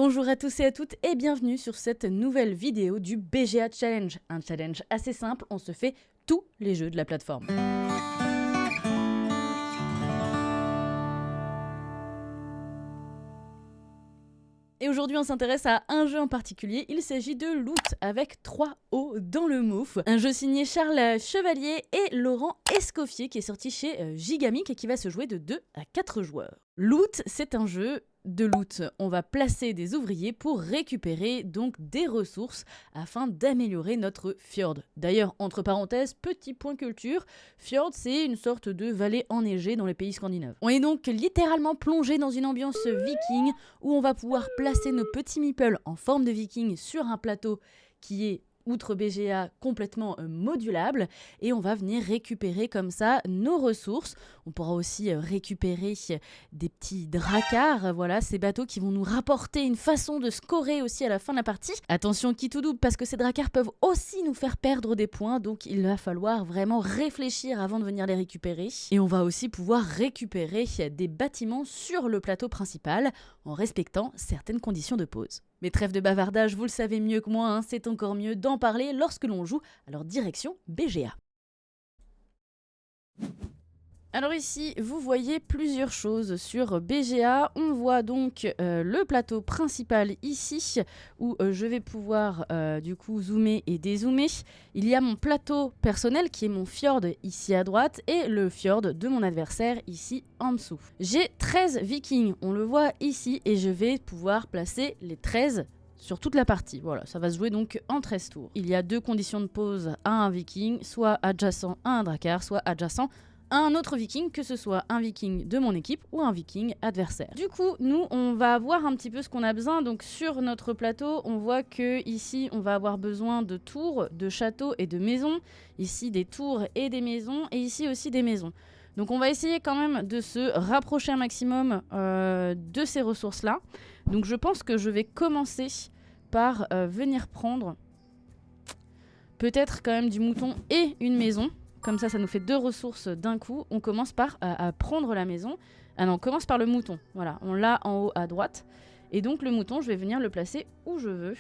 Bonjour à tous et à toutes et bienvenue sur cette nouvelle vidéo du BGA Challenge. Un challenge assez simple, on se fait tous les jeux de la plateforme. Et aujourd'hui on s'intéresse à un jeu en particulier, il s'agit de Loot avec 3 O dans le mot. Un jeu signé Charles Chevalier et Laurent Escoffier qui est sorti chez Gigamic et qui va se jouer de 2 à 4 joueurs. Loot, c'est un jeu de loot. On va placer des ouvriers pour récupérer donc des ressources afin d'améliorer notre fjord. D'ailleurs, entre parenthèses, petit point culture, fjord c'est une sorte de vallée enneigée dans les pays scandinaves. On est donc littéralement plongé dans une ambiance viking où on va pouvoir placer nos petits meeples en forme de viking sur un plateau qui est outre BGA complètement modulable et on va venir récupérer comme ça nos ressources. On pourra aussi récupérer des petits dracars, voilà, ces bateaux qui vont nous rapporter une façon de scorer aussi à la fin de la partie. Attention qui tout double parce que ces dracars peuvent aussi nous faire perdre des points, donc il va falloir vraiment réfléchir avant de venir les récupérer. Et on va aussi pouvoir récupérer des bâtiments sur le plateau principal en respectant certaines conditions de pause. Mais trêve de bavardage, vous le savez mieux que moi, hein, c'est encore mieux d'en parler lorsque l'on joue, alors direction BGA. Alors ici, vous voyez plusieurs choses sur BGA. On voit donc le plateau principal ici, où je vais pouvoir du coup zoomer et dézoomer. Il y a mon plateau personnel qui est mon fjord ici à droite et le fjord de mon adversaire ici en dessous. J'ai 13 vikings, on le voit ici, et je vais pouvoir placer les 13 sur toute la partie. Voilà, ça va se jouer donc en 13 tours. Il y a 2 conditions de pause à un viking, soit adjacent à un drakkar, soit adjacent à un autre viking, que ce soit un viking de mon équipe ou un viking adversaire. Du coup, nous, on va voir un petit peu ce qu'on a besoin. Donc sur notre plateau, on voit que ici, on va avoir besoin de tours, de châteaux et de maisons. Ici, des tours et des maisons, et ici aussi des maisons. Donc on va essayer quand même de se rapprocher un maximum de ces ressources-là. Donc je pense que je vais commencer par venir prendre peut-être quand même du mouton et une maison. Comme ça nous fait 2 ressources d'un coup. On commence par à prendre la maison. Ah non, on commence par le mouton. Voilà, on l'a en haut à droite. Et donc le mouton, je vais venir le placer où je veux.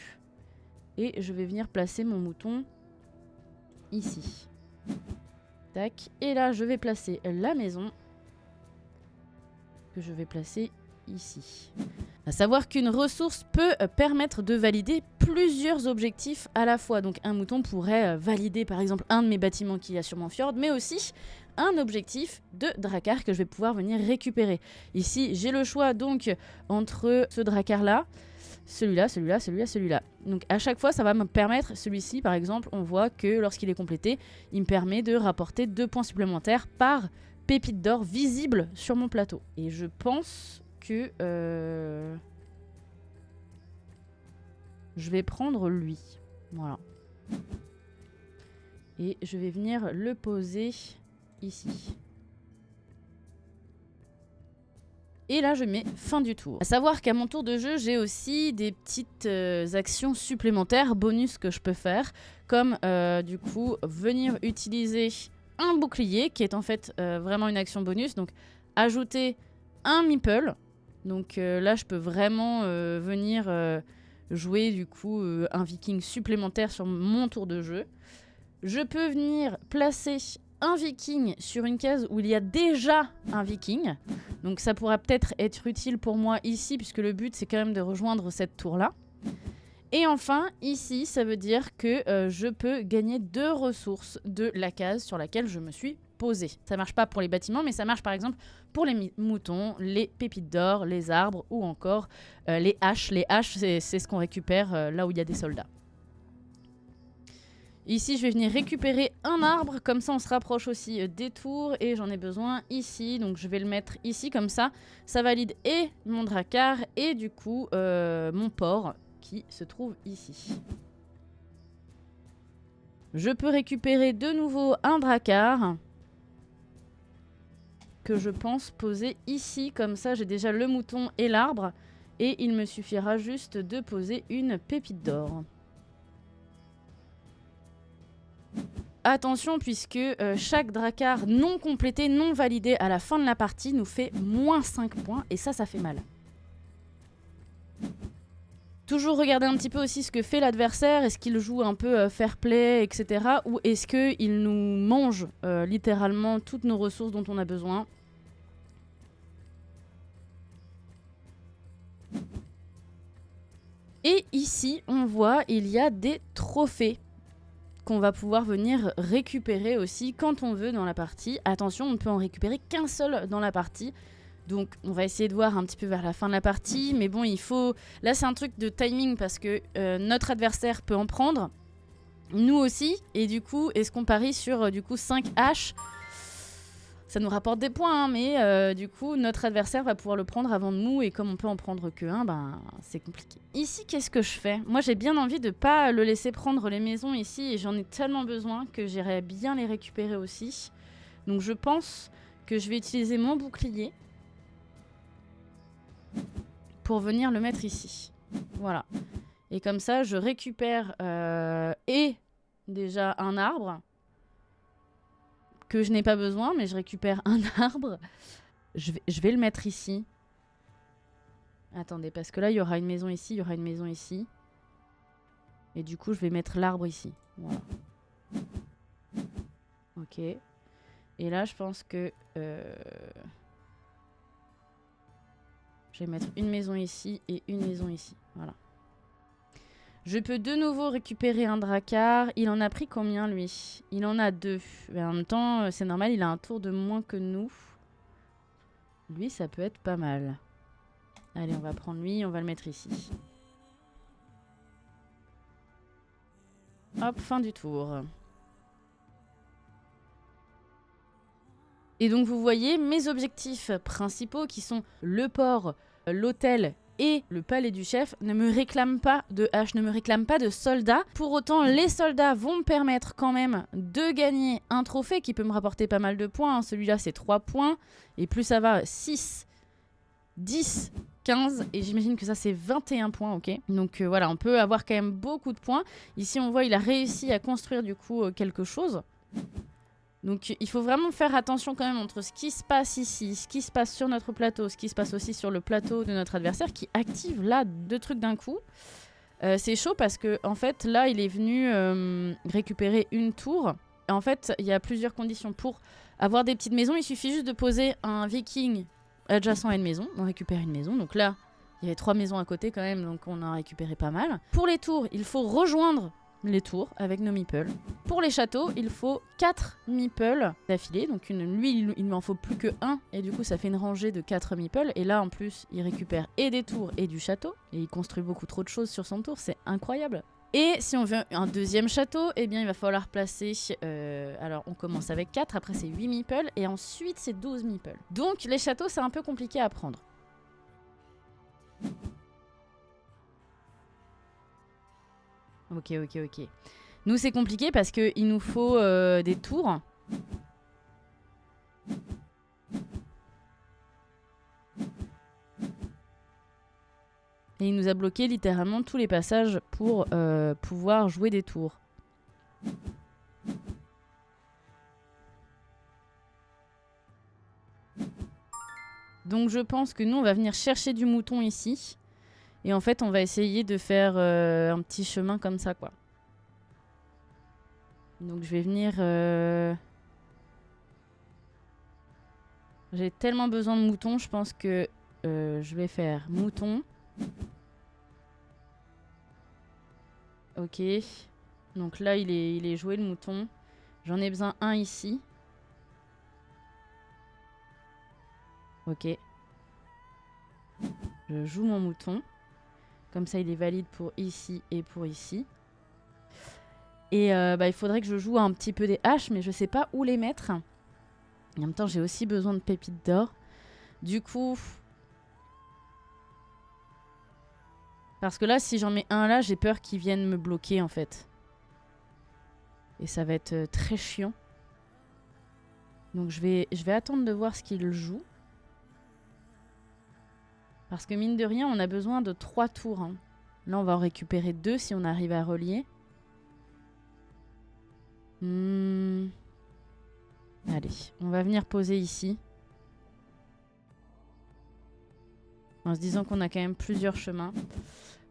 Et je vais venir placer mon mouton ici. Tac. Et là, je vais placer la maison que je vais placer ici. À savoir qu'une ressource peut permettre de valider plusieurs objectifs à la fois. Donc un mouton pourrait valider par exemple un de mes bâtiments qu'il y a sur mon fjord, mais aussi un objectif de drakkar que je vais pouvoir venir récupérer. Ici, j'ai le choix donc entre ce drakkar-là, celui-là, celui-là, celui-là, celui-là. Donc à chaque fois, ça va me permettre, celui-ci par exemple, on voit que lorsqu'il est complété, il me permet de rapporter 2 points supplémentaires par pépite d'or visible sur mon plateau. Et je pense que je vais prendre lui. Voilà. Et je vais venir le poser ici. Et là, je mets fin du tour. À savoir qu'à mon tour de jeu, j'ai aussi des petites actions supplémentaires, bonus que je peux faire, comme du coup, venir utiliser un bouclier, qui est en fait vraiment une action bonus. Donc, ajouter un meeple. Donc là, je peux vraiment venir jouer du coup un viking supplémentaire sur mon tour de jeu. Je peux venir placer un viking sur une case où il y a déjà un viking. Donc ça pourra peut-être être utile pour moi ici, puisque le but, c'est quand même de rejoindre cette tour-là. Et enfin, ici, ça veut dire que je peux gagner 2 ressources de la case sur laquelle je me suis posée. Ça marche pas pour les bâtiments, mais ça marche par exemple pour les moutons, les pépites d'or, les arbres ou encore les haches. Les haches, c'est ce qu'on récupère là où il y a des soldats. Ici, je vais venir récupérer un arbre, comme ça on se rapproche aussi des tours et j'en ai besoin ici. Donc je vais le mettre ici, comme ça valide et mon drakkar et du coup mon port qui se trouve ici. Je peux récupérer de nouveau un drakkar que je pense poser ici, comme ça j'ai déjà le mouton et l'arbre et il me suffira juste de poser une pépite d'or. Attention puisque chaque drakkar non complété, non validé à la fin de la partie nous fait moins 5 points et ça fait mal. Toujours regarder un petit peu aussi ce que fait l'adversaire. Est-ce qu'il joue un peu fair play, etc. Ou est-ce qu'il nous mange littéralement toutes nos ressources dont on a besoin. Et ici, on voit, il y a des trophées qu'on va pouvoir venir récupérer aussi quand on veut dans la partie. Attention, on ne peut en récupérer qu'un seul dans la partie. Donc on va essayer de voir un petit peu vers la fin de la partie. Mais bon, il faut... Là, c'est un truc de timing parce que notre adversaire peut en prendre. Nous aussi. Et du coup, est-ce qu'on parie sur du coup 5 haches? Ça nous rapporte des points, hein, mais du coup, notre adversaire va pouvoir le prendre avant nous. Et comme on peut en prendre que un, ben, c'est compliqué. Ici, qu'est-ce que je fais? Moi, j'ai bien envie de pas le laisser prendre les maisons ici. Et j'en ai tellement besoin que j'irai bien les récupérer aussi. Donc je pense que je vais utiliser mon bouclier pour venir le mettre ici. Voilà. Et comme ça, je récupère et déjà un arbre que je n'ai pas besoin, mais je récupère un arbre. Je vais le mettre ici. Attendez, parce que là, il y aura une maison ici, il y aura une maison ici. Et du coup, je vais mettre l'arbre ici. Voilà. Ok. Et là, je pense que... je vais mettre une maison ici et une maison ici. Voilà. Je peux de nouveau récupérer un drakkar. Il en a pris combien, lui? Il en a 2. Mais en même temps, c'est normal, il a un tour de moins que nous. Lui, ça peut être pas mal. Allez, on va prendre lui, on va le mettre ici. Hop, fin du tour. Et donc, vous voyez, mes objectifs principaux, qui sont le port, l'hôtel et le palais du chef, ne me réclament pas de hache, ne me réclament pas de soldats. Pour autant, les soldats vont me permettre quand même de gagner un trophée qui peut me rapporter pas mal de points. Hein. Celui-là, c'est 3 points. Et plus ça va, 6, 10, 15. Et j'imagine que ça, c'est 21 points, ok. Donc voilà, on peut avoir quand même beaucoup de points. Ici, on voit, il a réussi à construire du coup quelque chose. Donc il faut vraiment faire attention quand même entre ce qui se passe ici, ce qui se passe sur notre plateau, ce qui se passe aussi sur le plateau de notre adversaire qui active là 2 trucs d'un coup. C'est chaud parce que en fait là il est venu récupérer une tour. Et en fait il y a plusieurs conditions pour avoir des petites maisons. Il suffit juste de poser un viking adjacent à une maison. On récupère une maison. Donc là il y avait 3 maisons à côté quand même, donc on a récupéré pas mal. Pour les tours, il faut rejoindre les tours avec nos meeples. Pour les châteaux, il faut 4 meeples d'affilée. Donc lui, il ne m'en faut plus que 1. Et du coup, ça fait une rangée de 4 meeples. Et là, en plus, il récupère et des tours et du château. Et il construit beaucoup trop de choses sur son tour. C'est incroyable. Et si on veut un deuxième château, eh bien, il va falloir placer... alors, on commence avec 4. Après, c'est 8 meeples. Et ensuite, c'est 12 meeples. Donc, les châteaux, c'est un peu compliqué à prendre. Ok. Nous, c'est compliqué parce qu'il nous faut des tours. Et il nous a bloqué littéralement tous les passages pour pouvoir jouer des tours. Donc je pense que nous, on va venir chercher du mouton ici. Et en fait, on va essayer de faire un petit chemin comme ça, quoi. Donc je vais venir... J'ai tellement besoin de moutons, je pense que je vais faire mouton. Ok. Donc là, il est joué le mouton. J'en ai besoin un ici. Ok. Je joue mon mouton. Comme ça, il est valide pour ici et pour ici. Et il faudrait que je joue un petit peu des haches, mais je sais pas où les mettre. En même temps, j'ai aussi besoin de pépites d'or. Du coup... Parce que là, si j'en mets un là, j'ai peur qu'ils viennent me bloquer, en fait. Et ça va être très chiant. Donc je vais attendre de voir ce qu'il joue. Parce que mine de rien, on a besoin de 3 tours. Hein. Là, on va en récupérer 2 si on arrive à relier. Allez, on va venir poser ici. En se disant qu'on a quand même plusieurs chemins.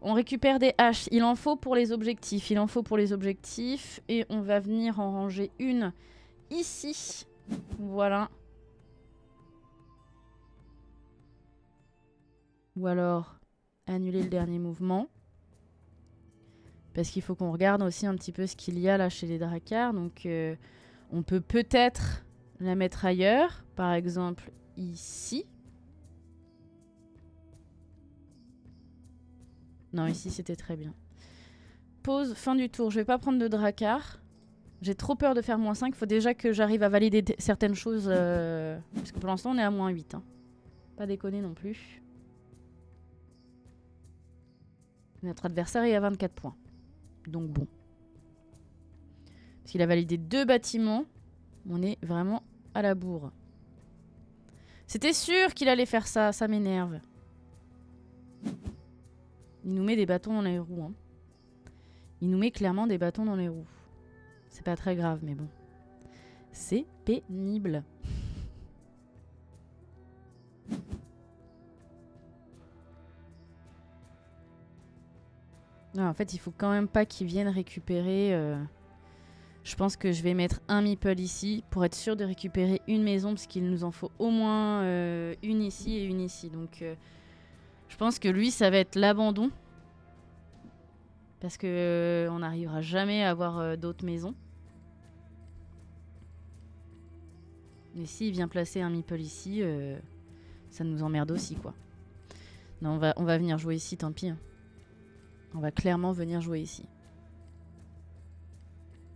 On récupère des haches. Il en faut pour les objectifs. Il en faut pour les objectifs. Et on va venir en ranger une ici. Voilà. Ou alors annuler le dernier mouvement. Parce qu'il faut qu'on regarde aussi un petit peu ce qu'il y a là chez les Drakars. Donc on peut peut-être la mettre ailleurs. Par exemple ici. Non, ici c'était très bien. Pause, fin du tour. Je vais pas prendre de Drakar. J'ai trop peur de faire -5. Il faut déjà que j'arrive à valider certaines choses. Parce que pour l'instant on est à -8. Hein. Pas déconner non plus. Notre adversaire est à 24 points. Donc bon. Parce qu'il a validé 2 bâtiments. On est vraiment à la bourre. C'était sûr qu'il allait faire ça. Ça m'énerve. Il nous met des bâtons dans les roues. Hein. Il nous met clairement des bâtons dans les roues. C'est pas très grave, mais bon. C'est pénible. Non, en fait, il faut quand même pas qu'ils viennent récupérer... Je pense que je vais mettre un meeple ici pour être sûr de récupérer une maison parce qu'il nous en faut au moins une ici et une ici. Donc je pense que lui, ça va être l'abandon. Parce que on n'arrivera jamais à avoir d'autres maisons. Mais s'il vient placer un meeple ici, ça nous emmerde aussi, quoi. Non, on va venir jouer ici, tant pis. Hein. On va clairement venir jouer ici.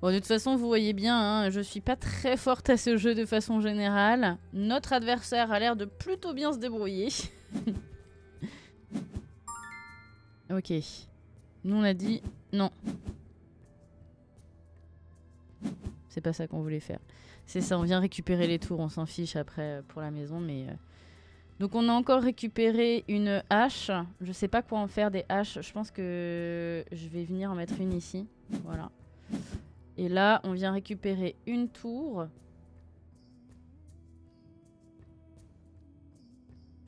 Bon, de toute façon, vous voyez bien, hein, je suis pas très forte à ce jeu de façon générale. Notre adversaire a l'air de plutôt bien se débrouiller. Ok. Nous, on a dit non. C'est pas ça qu'on voulait faire. C'est ça, on vient récupérer les tours, on s'en fiche après pour la maison, mais... Donc on a encore récupéré une hache. Je sais pas quoi en faire des haches. Je pense que je vais venir en mettre une ici. Voilà. Et là, on vient récupérer une tour.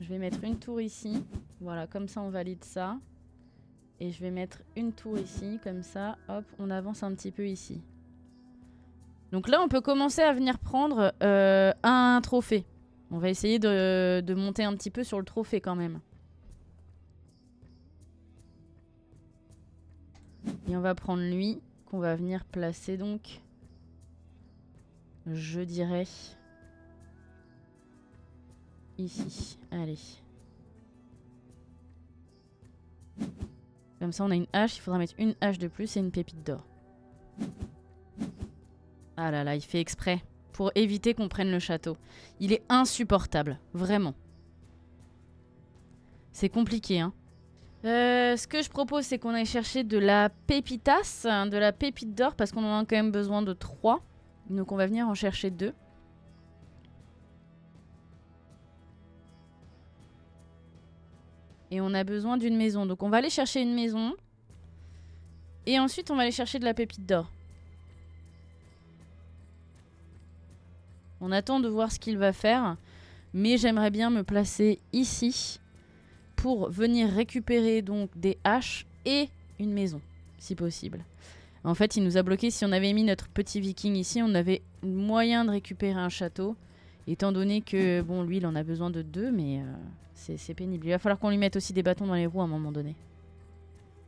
Je vais mettre une tour ici. Voilà, comme ça on valide ça. Et je vais mettre une tour ici, comme ça. Hop, on avance un petit peu ici. Donc là, on peut commencer à venir prendre un trophée. On va essayer de monter un petit peu sur le trophée quand même. Et on va prendre lui, qu'on va venir placer donc, je dirais, ici. Allez. Comme ça, on a une hache. Il faudra mettre une hache de plus et une pépite d'or. Ah là là, il fait exprès. Pour éviter qu'on prenne le château. Il est insupportable. Vraiment. C'est compliqué, hein. Ce que je propose, c'est qu'on aille chercher de la pépitas, de la pépite d'or, parce qu'on en a quand même besoin de 3. Donc on va venir en chercher 2. Et on a besoin d'une maison. Donc on va aller chercher une maison. Et ensuite, on va aller chercher de la pépite d'or. On attend de voir ce qu'il va faire. Mais j'aimerais bien me placer ici pour venir récupérer donc des haches et une maison, si possible. En fait, il nous a bloqué. Si on avait mis notre petit viking ici, on avait moyen de récupérer un château. Étant donné que, bon, lui, il en a besoin de 2, mais c'est pénible. Il va falloir qu'on lui mette aussi des bâtons dans les roues à un moment donné.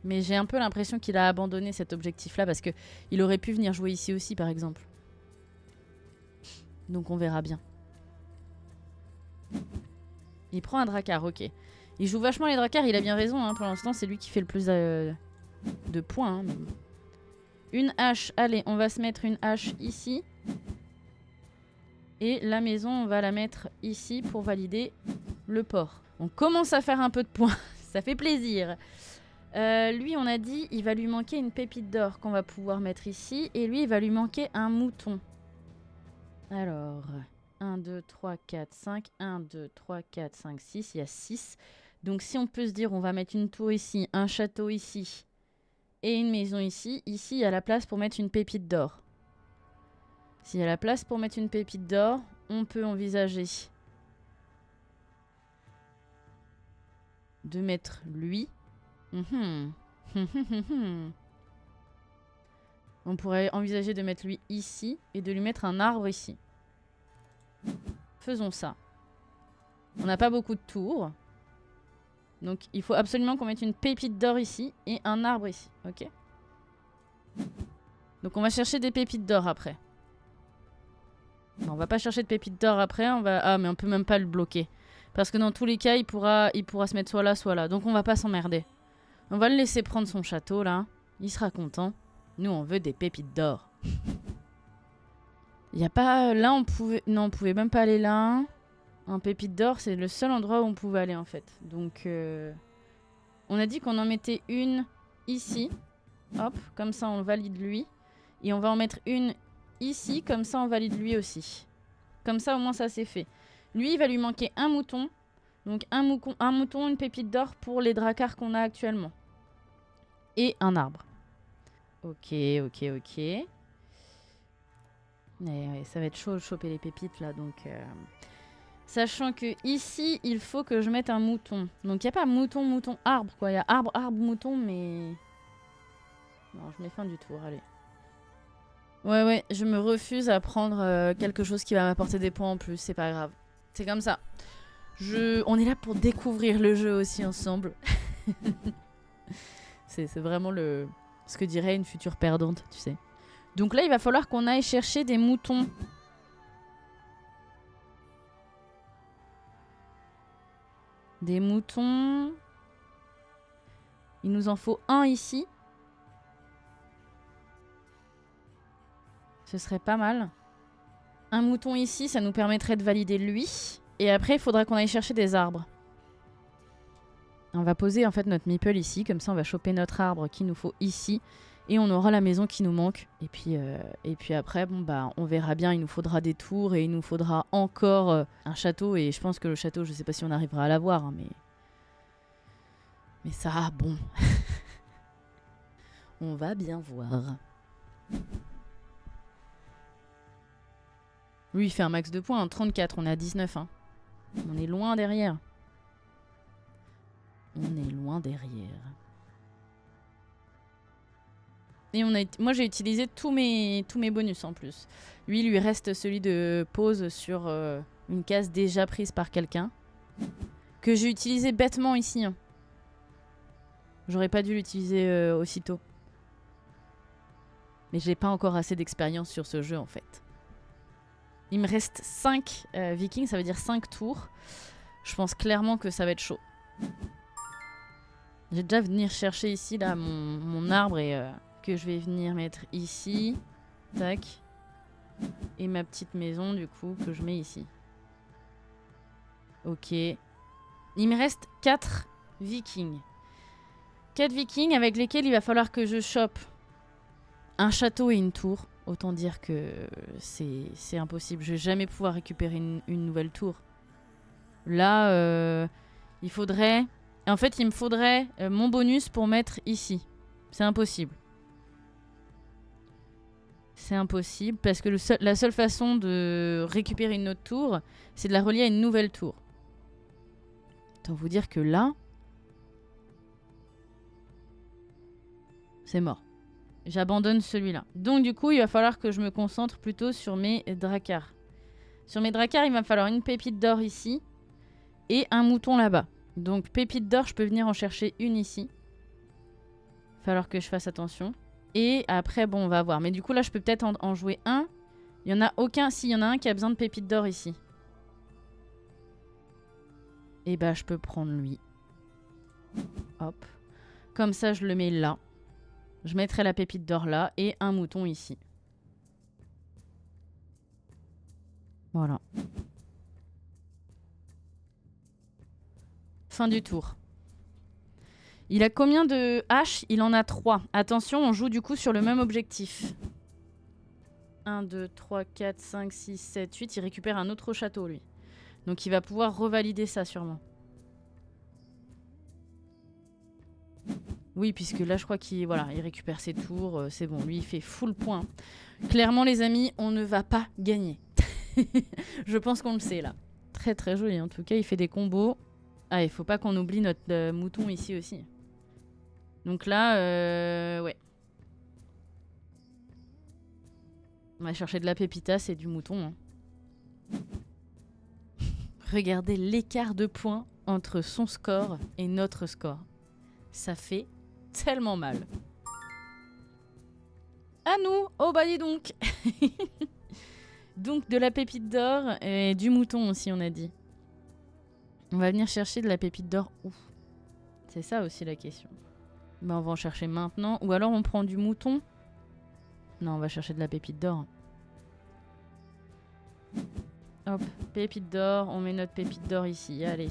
Mais j'ai un peu l'impression qu'il a abandonné cet objectif-là parce qu'il aurait pu venir jouer ici aussi, par exemple. Donc on verra bien. Il prend un Drakkar, ok. Il joue vachement les Drakkars, il a bien raison. Hein. Pour l'instant, c'est lui qui fait le plus de points. Hein. Une hache, allez, on va se mettre une hache ici. Et la maison, on va la mettre ici pour valider le port. On commence à faire un peu de points, ça fait plaisir. Lui, on a dit, il va lui manquer une pépite d'or qu'on va pouvoir mettre ici. Et lui, il va lui manquer un mouton. Alors, 1, 2, 3, 4, 5. 1, 2, 3, 4, 5, 6. Il y a 6. Donc si on peut se dire, on va mettre une tour ici, un château ici et une maison ici. Ici, il y a la place pour mettre une pépite d'or. S'il y a la place pour mettre une pépite d'or, on peut envisager de mettre lui Mhm. On pourrait envisager de mettre lui ici et de lui mettre un arbre ici. Faisons ça. On n'a pas beaucoup de tours. Donc il faut absolument qu'on mette une pépite d'or ici et un arbre ici. Ok. Donc on va chercher des pépites d'or après. Non, on va pas chercher de pépites d'or après. On va... Ah mais on peut même pas le bloquer. Parce que dans tous les cas il pourra se mettre soit là soit là. Donc on va pas s'emmerder. On va le laisser prendre son château là. Il sera content. Nous on veut des pépites d'or. Il y a pas... Là on pouvait... Non on pouvait même pas aller là. Un pépite d'or, c'est le seul endroit où on pouvait aller en fait. Donc, on a dit qu'on en mettait une ici. Hop, comme ça on valide lui. Et on va en mettre une ici, comme ça on valide lui aussi. Comme ça au moins ça c'est fait. Lui il va lui manquer un mouton. Donc un mouton, une pépite d'or pour les dracars qu'on a actuellement. Et un arbre. Ok. Mais ouais, ça va être chaud de choper les pépites là donc... Sachant que ici, il faut que je mette un mouton. Donc, il n'y a pas mouton, mouton, arbre, quoi. Il y a arbre, arbre, mouton, mais... Non, je mets fin du tour, allez. Ouais, je me refuse à prendre quelque chose qui va m'apporter des points en plus. C'est pas grave. C'est comme ça. On est là pour découvrir le jeu aussi ensemble. C'est vraiment ce que dirait une future perdante, tu sais. Donc là, il va falloir qu'on aille chercher des moutons. Des moutons. Il nous en faut un ici. Ce serait pas mal. Un mouton ici, ça nous permettrait de valider lui. Et après, il faudra qu'on aille chercher des arbres. On va poser en fait notre meeple ici. Comme ça, on va choper notre arbre qu'il nous faut ici. Et on aura la maison qui nous manque. Et puis après, bon bah, on verra bien. Il nous faudra des tours et il nous faudra encore un château. Et je pense que le château, je sais pas si on arrivera à l'avoir, hein, mais ça, bon. On va bien voir. Lui, il fait un max de points, hein, 34. On est à 19. Hein. On est loin derrière. Et moi, j'ai utilisé tous mes bonus en plus. Lui, il lui reste celui de pause sur une case déjà prise par quelqu'un. Que j'ai utilisé bêtement ici. Hein. J'aurais pas dû l'utiliser aussitôt. Mais j'ai pas encore assez d'expérience sur ce jeu en fait. Il me reste 5 vikings, ça veut dire 5 tours. Je pense clairement que ça va être chaud. Je vais déjà venir chercher ici là mon arbre et que je vais venir mettre ici. Tac. Et ma petite maison du coup que je mets ici. Ok. Il me reste 4 vikings. 4 vikings avec lesquels il va falloir que je chope un château et une tour. Autant dire que c'est impossible. Je vais jamais pouvoir récupérer une nouvelle tour. Là, il faudrait... En fait, il me faudrait mon bonus pour mettre ici. C'est impossible. C'est impossible parce que la seule façon de récupérer une autre tour, c'est de la relier à une nouvelle tour. Autant vous dire que là... C'est mort. J'abandonne celui-là. Donc du coup, il va falloir que je me concentre plutôt sur mes dracars. Sur mes dracars, il va me falloir une pépite d'or ici et un mouton là-bas. Donc pépite d'or, je peux venir en chercher une ici. Il va falloir que je fasse attention. Et après, bon, on va voir. Mais du coup, là, je peux peut-être en jouer un. Il n'y en a aucun. Si, il y en a un qui a besoin de pépite d'or ici. Et bah, je peux prendre lui. Hop. Comme ça, je le mets là. Je mettrai la pépite d'or là et un mouton ici. Voilà. Fin du tour. Il a combien de haches? Il en a 3. Attention, on joue du coup sur le même objectif. 1, 2, 3, 4, 5, 6, 7, 8. Il récupère un autre château, lui. Donc il va pouvoir revalider ça sûrement. Oui, puisque là, je crois qu'il il récupère ses tours. C'est bon, lui, il fait full point. Clairement, les amis, on ne va pas gagner. Je pense qu'on le sait, là. Très, très joli. En tout cas, il fait des combos. Ah, il faut pas qu'on oublie notre mouton ici aussi. Donc là, ouais. On va chercher de la pépitas et du mouton. Hein. Regardez l'écart de points entre son score et notre score. Ça fait tellement mal. À nous. Oh bah dis donc. Donc de la pépite d'or et du mouton aussi, on a dit. On va venir chercher de la pépite d'or où? C'est ça aussi la question. Bah on va en chercher maintenant. Ou alors on prend du mouton. Non, on va chercher de la pépite d'or. Hop, pépite d'or. On met notre pépite d'or ici. Allez.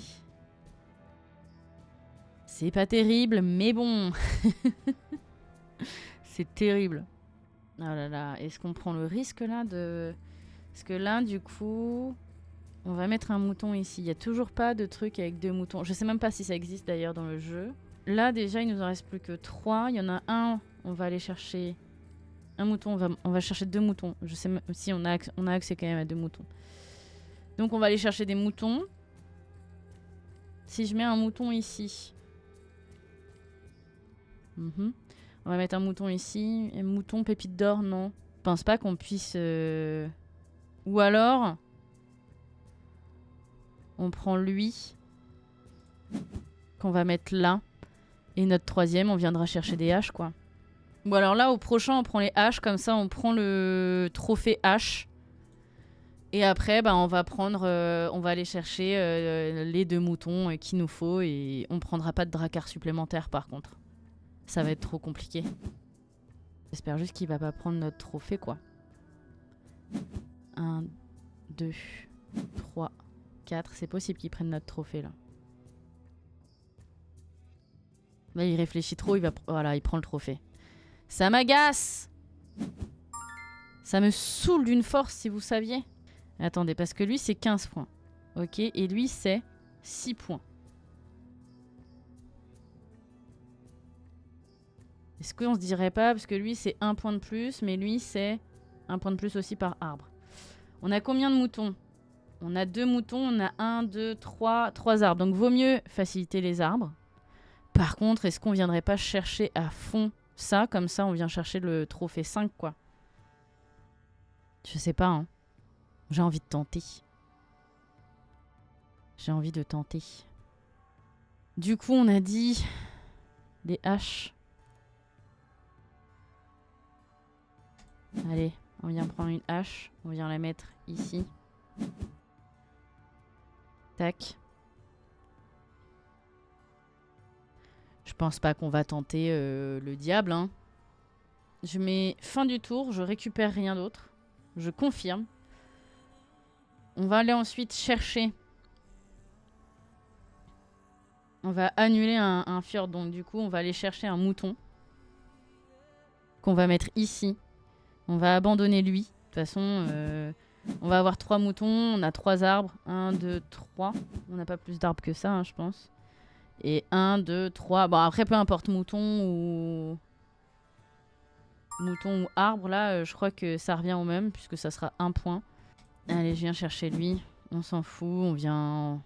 C'est pas terrible, mais bon. C'est terrible. Oh là là, est-ce qu'on prend le risque là de... Parce que là, du coup... On va mettre un mouton ici. Il n'y a toujours pas de truc avec 2 moutons. Je sais même pas si ça existe d'ailleurs dans le jeu. Là, déjà, il nous en reste plus que 3. Il y en a un, on va aller chercher un mouton. On va chercher 2 moutons. Je sais même si on a accès quand même à 2 moutons. Donc, on va aller chercher des moutons. Si je mets un mouton ici... On va mettre un mouton ici. Et mouton, pépite d'or, non. Je pense pas qu'on puisse... Ou alors... On prend lui. Qu'on va mettre là. Et notre troisième, on viendra chercher des haches, quoi. Ou alors là, au prochain, on prend les haches. Comme ça, on prend le trophée hache. Et après, bah, on va prendre... on va aller chercher les 2 moutons qu'il nous faut. Et on prendra pas de drakkar supplémentaire, par contre. Ça va être trop compliqué. J'espère juste qu'il va pas prendre notre trophée, quoi. 1, 2, 3, 4. C'est possible qu'il prenne notre trophée, là. Là, il réfléchit trop. Voilà, il prend le trophée. Ça m'agace! Ça me saoule d'une force, si vous saviez. Attendez, parce que lui, c'est 15 points. Ok, et lui, c'est 6 points. Est-ce qu'on se dirait pas, parce que lui c'est 1 point de plus, mais lui c'est 1 point de plus aussi par arbre. On a combien de moutons? On a 2 moutons, on a 1, 2, 3 arbres. Donc vaut mieux faciliter les arbres. Par contre, est-ce qu'on viendrait pas chercher à fond ça? Comme ça on vient chercher le trophée 5 quoi. Je sais pas hein. J'ai envie de tenter. J'ai envie de tenter. Du coup on a dit des haches. Allez, on vient prendre une hache. On vient la mettre ici. Tac. Je pense pas qu'on va tenter le diable. Hein. Je mets fin du tour. Je récupère rien d'autre. Je confirme. On va aller ensuite chercher. On va annuler un fjord. Donc du coup, on va aller chercher un mouton. Qu'on va mettre ici. On va abandonner lui. De toute façon, on va avoir 3 moutons. On a 3 arbres. 1, 2, 3. On n'a pas plus d'arbres que ça, hein, je pense. Et 1, 2, 3. Bon, après, peu importe, mouton ou arbre, là, je crois que ça revient au même, puisque ça sera 1 point. Allez, je viens chercher lui. On s'en fout. On vient...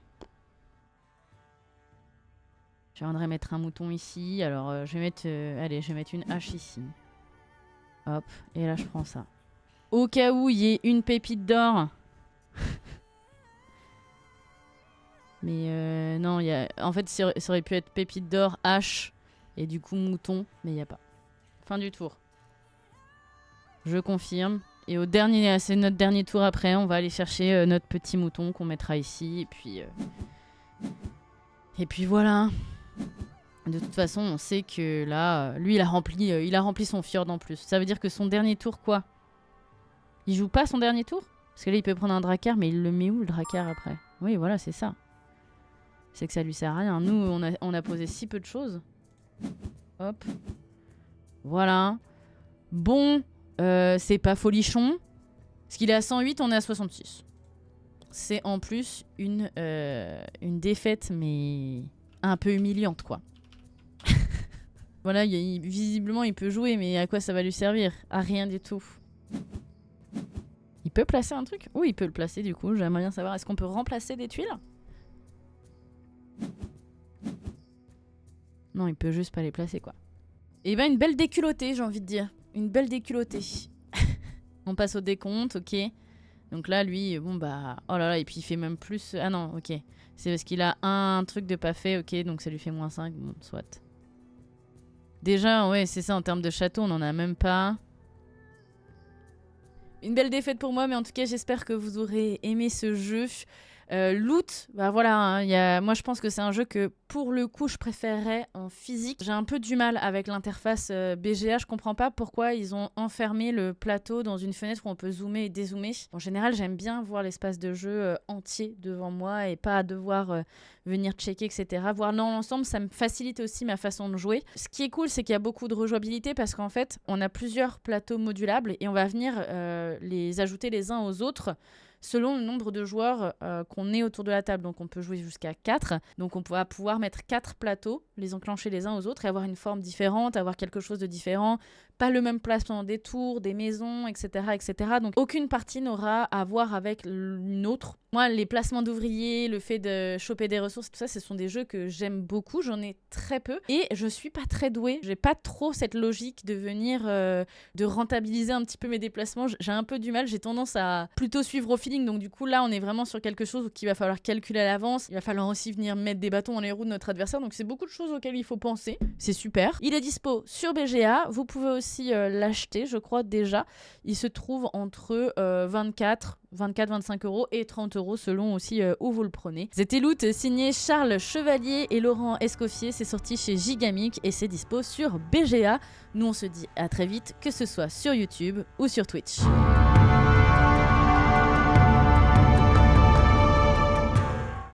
Je viendrai mettre un mouton ici. Alors, je vais mettre... allez, je vais mettre une hache ici. Hop, et là je prends ça. Au cas où il y ait une pépite d'or. Mais non, en fait ça aurait pu être pépite d'or, hache et du coup mouton, mais il n'y a pas. Fin du tour. Je confirme. Et c'est notre dernier tour après, on va aller chercher notre petit mouton qu'on mettra ici. Et puis voilà. De toute façon, on sait que là, lui, il a rempli son fjord en plus. Ça veut dire que son dernier tour, quoi? Il joue pas son dernier tour? Parce que là, il peut prendre un drakkar, mais il le met où, le drakkar, après? Oui, voilà, c'est ça. C'est que ça lui sert à rien. Nous, on a posé si peu de choses. Hop. Voilà. Bon, c'est pas folichon. Parce qu'il est à 108, on est à 66. C'est en plus une défaite, mais un peu humiliante, quoi. Voilà, visiblement il peut jouer, mais à quoi ça va lui servir? À rien du tout. Il peut placer un truc? Oui, il peut le placer du coup. J'aimerais bien savoir, est-ce qu'on peut remplacer des tuiles? Non, il peut juste pas les placer quoi. Et ben une belle déculottée, j'ai envie de dire. Une belle déculottée. On passe au décompte, ok. Donc là, lui, bon bah... Oh là là, et puis il fait même plus... Ah non, ok. C'est parce qu'il a un truc de pas fait, ok, donc ça lui fait -5, bon, soit. Déjà, ouais, c'est ça, en termes de château, on n'en a même pas. Une belle défaite pour moi, mais en tout cas, j'espère que vous aurez aimé ce jeu. Loot, bah voilà, hein, moi je pense que c'est un jeu que pour le coup je préférerais en physique. J'ai un peu du mal avec l'interface BGA, je comprends pas pourquoi ils ont enfermé le plateau dans une fenêtre où on peut zoomer et dézoomer. En général, j'aime bien voir l'espace de jeu entier devant moi et pas devoir venir checker, etc. Voir dans l'ensemble, ça me facilite aussi ma façon de jouer. Ce qui est cool, c'est qu'il y a beaucoup de rejouabilité parce qu'en fait, on a plusieurs plateaux modulables et on va venir les ajouter les uns aux autres selon le nombre de joueurs qu'on est autour de la table. Donc on peut jouer jusqu'à 4. Donc on va pouvoir mettre 4 plateaux, les enclencher les uns aux autres et avoir une forme différente, avoir quelque chose de différent, pas le même placement des tours, des maisons, etc. etc. Donc aucune partie n'aura à voir avec une autre. Moi, les placements d'ouvriers, le fait de choper des ressources, tout ça, ce sont des jeux que j'aime beaucoup. J'en ai très peu. Et je suis pas très douée. J'ai pas trop cette logique de venir, de rentabiliser un petit peu mes déplacements. J'ai un peu du mal. J'ai tendance à plutôt suivre au feeling. Donc du coup, là, on est vraiment sur quelque chose qu'il va falloir calculer à l'avance. Il va falloir aussi venir mettre des bâtons dans les roues de notre adversaire. Donc c'est beaucoup de choses auxquelles il faut penser. C'est super. Il est dispo sur BGA. Vous pouvez aussi l'acheter, je crois déjà. Il se trouve entre 24-25 € et 30 € selon aussi où vous le prenez. C'était Loot signé Charles Chevalier et Laurent Escoffier. C'est sorti chez Gigamic et c'est dispo sur BGA. Nous on se dit à très vite, que ce soit sur YouTube ou sur Twitch.